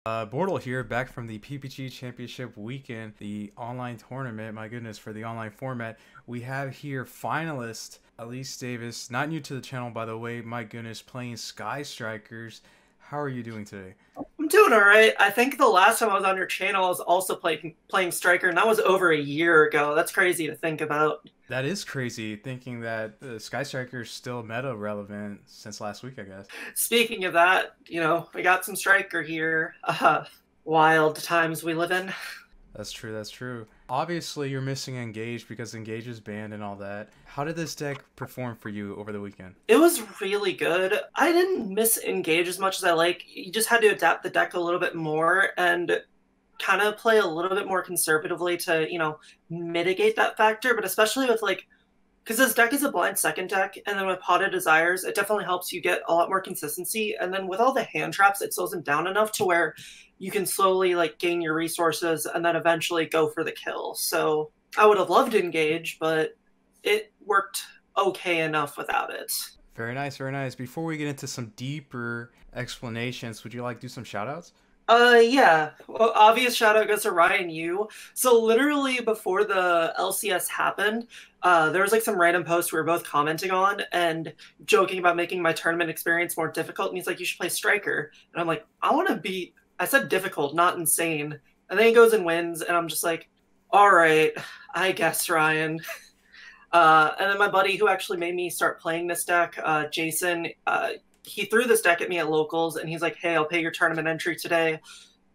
Bortle here, back from the PPG Championship weekend, the online tournament. My goodness, for the online format, we have here finalist Alyse Davis, not new to the channel by the way. My goodness, playing Sky Strikers. How are you doing today? I'm doing all right. I think the last time I was on your channel, I was also playing Striker, and that was over a year ago. That's crazy to think about. That is crazy, thinking that Sky Striker is still meta relevant since last week, I guess. Speaking of that, we got some Striker here. Wild times we live in. That's true, that's true. Obviously, you're missing Engage because Engage is banned and all that. How did this deck perform for you over the weekend? It was really good. I didn't miss Engage as much as I like. You just had to adapt the deck a little bit more and kind of play a little bit more conservatively to, mitigate that factor. But especially with because this deck is a blind second deck, and then with Potted Desires, it definitely helps you get a lot more consistency. And then with all the hand traps, it slows them down enough to where you can slowly gain your resources and then eventually go for the kill. So I would have loved to Engage, but it worked okay enough without it. Very nice, very nice. Before we get into some deeper explanations, would you like to do some shoutouts? Yeah. Well, obvious shout out goes to Ryan Yu. So literally before the LCS happened, there was some random post we were both commenting on and joking about making my tournament experience more difficult. And he's like, "You should play Striker." And I'm like, "I want to be," I said difficult, not insane. And then he goes and wins, and I'm just like, "All right, I guess, Ryan." And then my buddy who actually made me start playing this deck, Jason, he threw this deck at me at locals, and he's like, "Hey, I'll pay your tournament entry today.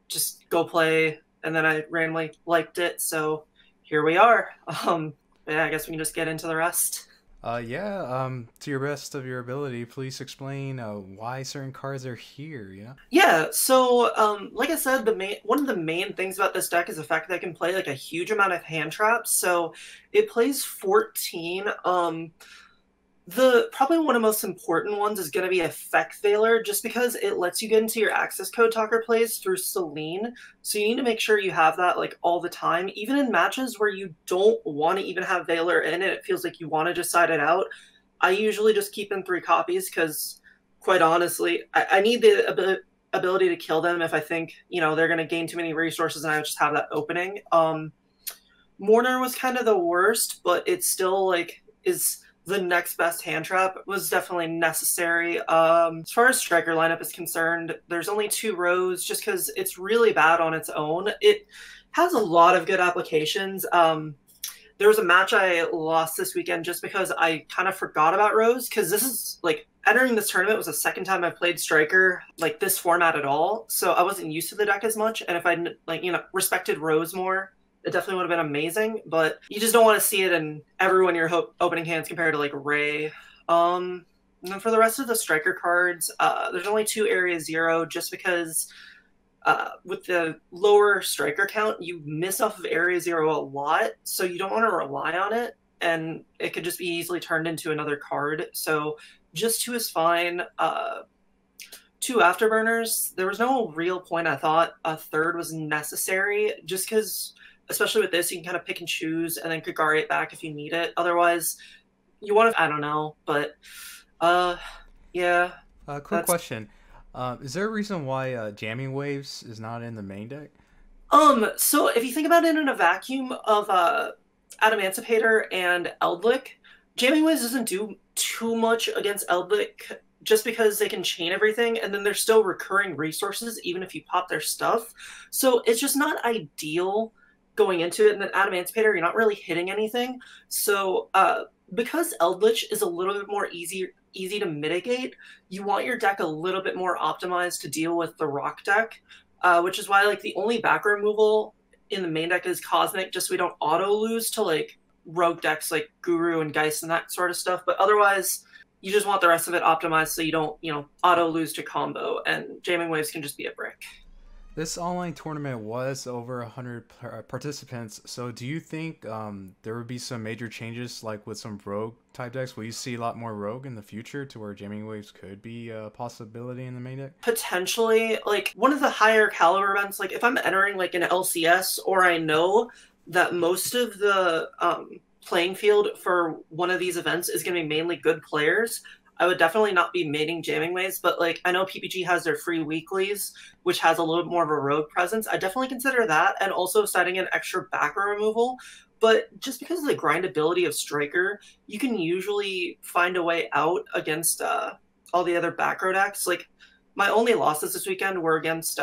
Just go play." And then I randomly liked it, so here we are. Yeah, I guess we can just get into the rest. To your best of your ability, please explain why certain cards are here, Yeah, so like I said, one of the main things about this deck is the fact that it can play a huge amount of hand traps. So it plays 14. Probably one of the most important ones is going to be Effect Veiler, just because it lets you get into your access code talker plays through Celine. So you need to make sure you have that all the time, even in matches where you don't want to even have Veiler in it. It feels like you want to just side it out. I usually just keep in 3 copies because, quite honestly, I need the ability to kill them if I think they're going to gain too many resources, and I just have that opening. Mourner was kind of the worst, but it still is the next best hand trap. Was definitely necessary. As far as Striker lineup is concerned, there's only 2 rows just because it's really bad on its own. It has a lot of good applications. There was a match I lost this weekend just because I kind of forgot about Rose, because this is entering this tournament was the second time I've played Striker this format at all, so I wasn't used to the deck as much. And if I'd respected Rose more, it definitely would have been amazing, but you just don't want to see it in everyone your opening hands compared to RAYE. And then for the rest of the Striker cards, there's only 2 Area 0 just because with the lower Striker count, you miss off of Area 0 a lot, so you don't want to rely on it, and it could just be easily turned into another card. So just 2 is fine. 2 Afterburners, there was no real point I thought a third was necessary, just because especially with this, you can kind of pick and choose and then Kagari it back if you need it. Otherwise, you want to, I don't know, but yeah. Quick question. Is there a reason why Jamming Waves is not in the main deck? So if you think about it in a vacuum of Adamancipator and Eldlik, Jamming Waves doesn't do too much against Eldlik just because they can chain everything, and then there's still recurring resources even if you pop their stuff. So it's just not ideal going into it. And then Adamancipator, you're not really hitting anything. So because Eldritch is a little bit more easy to mitigate, you want your deck a little bit more optimized to deal with the rock deck, which is why the only back removal in the main deck is Cosmic, just so we don't auto lose to rogue decks like Guru and Geist and that sort of stuff. But otherwise, you just want the rest of it optimized so you don't auto lose to combo, and Jamming Waves can just be a brick. This online tournament was over 100 participants, so do you think there would be some major changes with some rogue type decks? Will you see a lot more rogue in the future to where Jamming Waves could be a possibility in the main deck? Potentially, one of the higher caliber events, if I'm entering an LCS, or I know that most of the playing field for one of these events is going to be mainly good players, I would definitely not be mating jamming ways, but like I know PPG has their free weeklies, which has a little bit more of a rogue presence. I definitely consider that, and also setting an extra backer removal. But just because of the grindability of Striker, you can usually find a way out against all the other back row decks. Like my only losses this weekend were against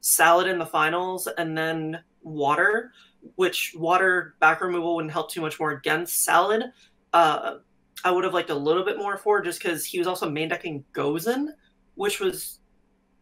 Salad in the finals, and then Water, which Water back removal wouldn't help too much more against Salad. I would have liked a little bit more for, just because he was also main decking Gozen, which was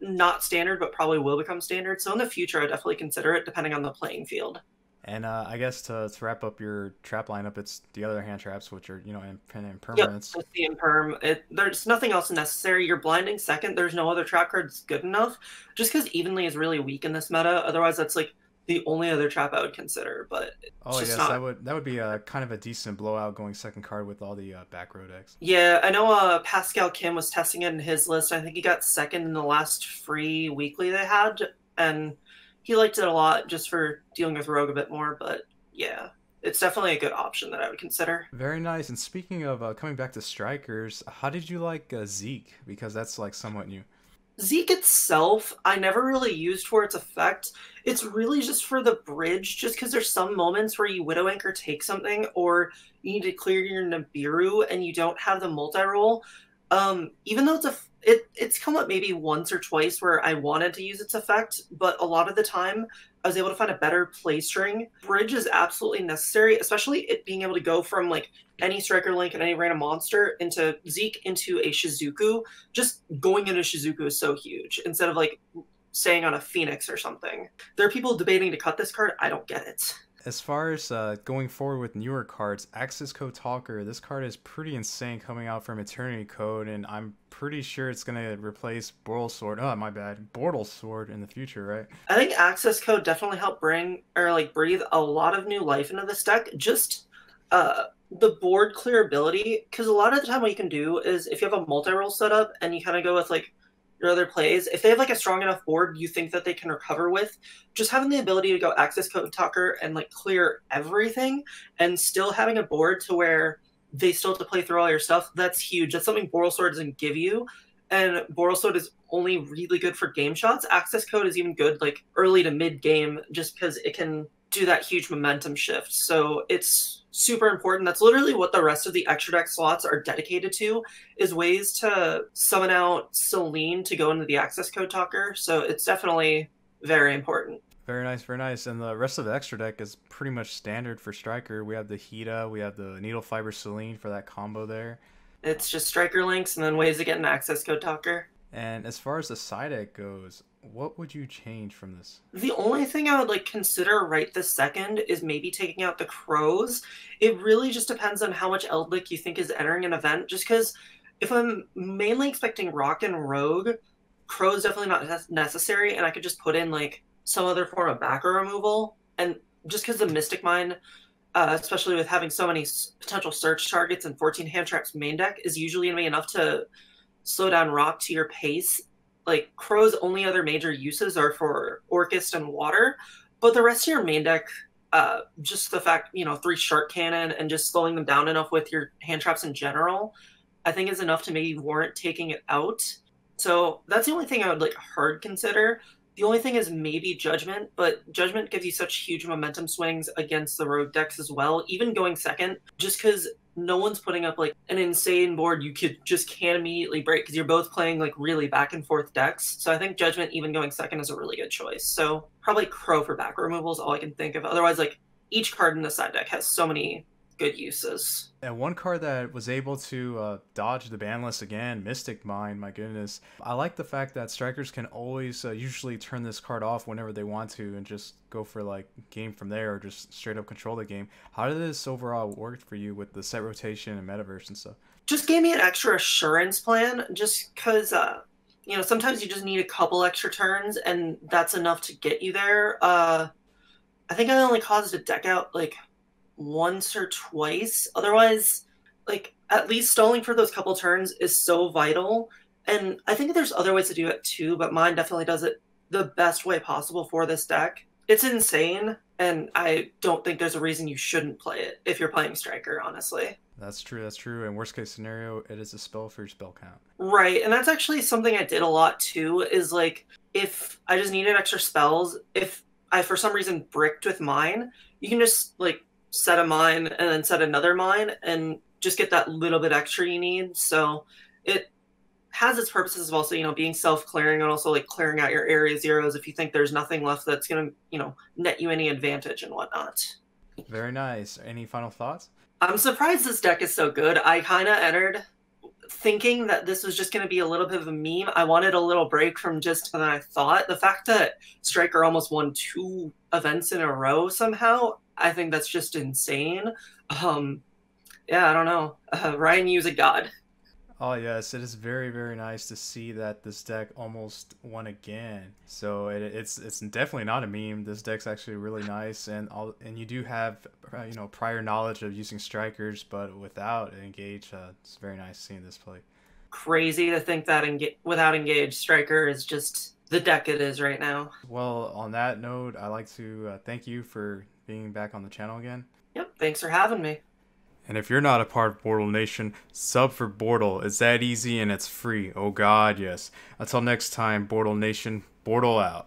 not standard, but probably will become standard. So in the future, I definitely consider it, depending on the playing field. And I guess to wrap up your trap lineup, it's the other hand traps, which are, Yep, impermanents. with the imperm, there's nothing else necessary. You're blinding second. There's no other trap cards good enough. Just because Evenly is really weak in this meta. Otherwise, that's like the only other trap I would consider. But it's Oh just yes, not. that would be a kind of a decent blowout going second card with all the back row decks. Yeah, I know Pascal Kim was testing it in his list. I think he got second in the last free weekly they had, and he liked it a lot just for dealing with Rogue a bit more. But yeah, it's definitely a good option that I would consider. Very nice. And speaking of coming back to strikers, how did you like Zeke? Because that's like somewhat new. Zeke itself, I never really used for its effect. It's really just for the bridge, just because there's some moments where you Widow Anchor take something, or you need to clear your Nibiru and you don't have the multi-roll. Even though it's come up maybe once or twice where I wanted to use its effect, but a lot of the time I was able to find a better play string. Bridge is absolutely necessary, especially it being able to go from like any striker link and any random monster into Zeke into a Shizuku. Just going into Shizuku is so huge instead of like staying on a Phoenix or something. There are people debating to cut this card. I don't get it. As far as going forward with newer cards, Access Code Talker, this card is pretty insane coming out from Eternity Code, and I'm pretty sure it's going to replace Bortle Sword. Oh, my bad. Bortle Sword in the future, right? I think Access Code definitely helped bring or like breathe a lot of new life into this deck. Just the board clearability, because a lot of the time what you can do is if you have a multi-roll setup and you kind of go with like your other plays, if they have like a strong enough board you think that they can recover with, just having the ability to go Access Code Talker and like clear everything and still having a board to where they still have to play through all your stuff, that's huge. That's something Bortle Sword doesn't give you. And Bortle Sword is only really good for game shots. Access Code is even good like early to mid game, just because it can do that huge momentum shift. So it's super important. That's literally what the rest of the extra deck slots are dedicated to, is ways to summon out Celine to go into the Access Code Talker. So it's definitely very important. Very nice, very nice. And the rest of the extra deck is pretty much standard for Striker. We have the Hita, we have the Needle Fiber Celine for that combo there. It's just Striker links and then ways to get an Access Code Talker. And as far as the side deck goes, what would you change from this? The only thing I would like consider right this second is maybe taking out the Crows. It really just depends on how much Eldlick you think is entering an event, just because if I'm mainly expecting Rock and Rogue, Crow's definitely not necessary, and I could just put in like some other form of backer removal. And just because the Mystic Mine, especially with having so many potential search targets and 14 hand traps main deck, is usually going to be enough to slow down Rock to your pace. Like Crow's only other major uses are for Orchist and Water, but the rest of your main deck, just the fact, 3 Shark Cannon and just slowing them down enough with your hand traps in general, I think is enough to maybe warrant taking it out. So that's the only thing I would like hard consider. The only thing is maybe Judgment, but Judgment gives you such huge momentum swings against the rogue decks as well, even going second, just because no one's putting up like an insane board you can't immediately break, because you're both playing like really back and forth decks. So I think Judgment even going second is a really good choice. So probably Crow for back removal is all I can think of. Otherwise, like each card in the side deck has so many good uses. And one card that was able to dodge the ban list again, Mystic Mine, my goodness. I like the fact that strikers can always usually turn this card off whenever they want to and just go for like game from there, or just straight up control the game. How did this overall work for you with the set rotation and metaverse and stuff? Just gave me an extra assurance plan, just because sometimes you just need a couple extra turns and that's enough to get you there. I think I only caused a deck out like once or twice. Otherwise, like at least stalling for those couple turns is so vital. And I think there's other ways to do it too, but mine definitely does it the best way possible for this deck. It's insane, and I don't think there's a reason you shouldn't play it if you're playing Striker, honestly. That's true. That's true. And worst case scenario, it is a spell for your spell count. Right, and that's actually something I did a lot too, is like if I just needed extra spells, if I for some reason bricked with mine, you can just like set a mine and then set another mine and just get that little bit extra you need. So it has its purposes of also, being self-clearing and also like clearing out your area zeros if you think there's nothing left that's gonna, net you any advantage and whatnot. Very nice. Any final thoughts? I'm surprised this deck is so good. I kind of entered thinking that this was just going to be a little bit of a meme. I wanted a little break from just than I thought. The fact that Striker almost won 2 events in a row somehow, I think that's just insane. Yeah, I don't know. Ryan, you's a god. Oh yes, it is very very nice to see that this deck almost won again. So it's definitely not a meme. This deck's actually really nice, and you do have prior knowledge of using strikers, but without engage. It's very nice seeing this play. Crazy to think that without engage, Striker is just the deck it is right now. Well, on that note, I'd like to thank you for being back on the channel again. Yep, thanks for having me. And if you're not a part of Bortle Nation, sub for Bortle. It's that easy and it's free. Oh god, yes. Until next time, Bortle Nation, Bortle out.